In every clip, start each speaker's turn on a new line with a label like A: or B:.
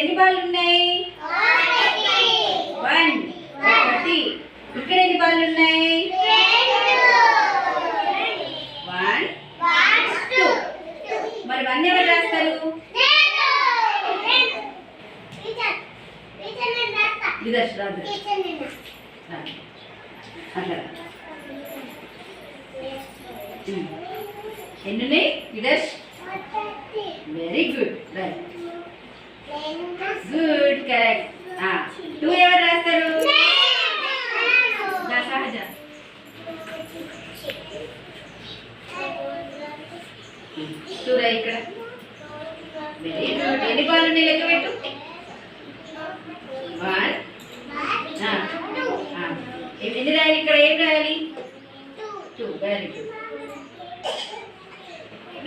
A: ఎన్ని బాల్ ఉన్నాయి? 1 ఒకటి. ఇక్కడ ఎన్ని బాల్ ఉన్నాయి? 1 2. మరి 1 ఎవరు రాస్తారు? విదర్శ్ రాదు. అట్లా ఎన్ని విదర్శ్? Very good. Right, good, correct. 2 ఎవరు రాస్తారు? సహజ. చూరా ఇక్కడ. Very good. ఎన్ని బాల్ ఉన్నాయి లెక్క పెట్టు. 1 ఎన్ని రాయాలి ఇక్కడ? ఏం రాయాలి? 2. Very good,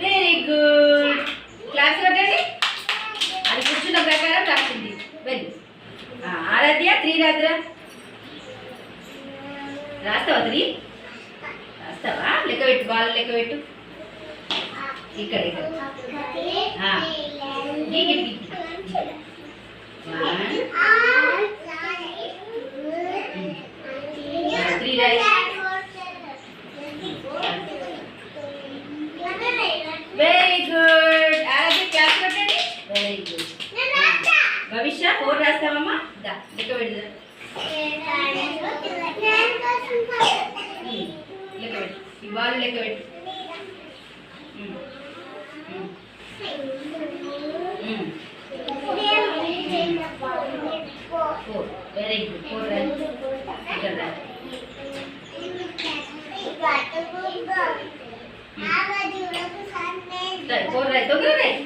A: very good. Class కొట్టండి. అది కూర్చున్న ప్రకారం రాసింది. వెరీ ఆరాధ్య 3 రాత్రా రాస్తావా? 3 రాస్తావా? లెక్క పెట్టు. బాల్ లెక్క పెట్టు. ఇక్కడ ఇక్కడ 1 3 రాయి. Very good. ఆరాధ్య క్లాస్ కొట్టండి. Very good. భవిష్య 4 రాస్తావమ్మా? లెక్క పెడదా. లెక్క పెట్టు. ఈ బాల్ లెక్క పెట్టు. 4. Very good. 4 రాయి. ఇక్కడ రాయి. 4 రాయి. తొందరగా రాయి.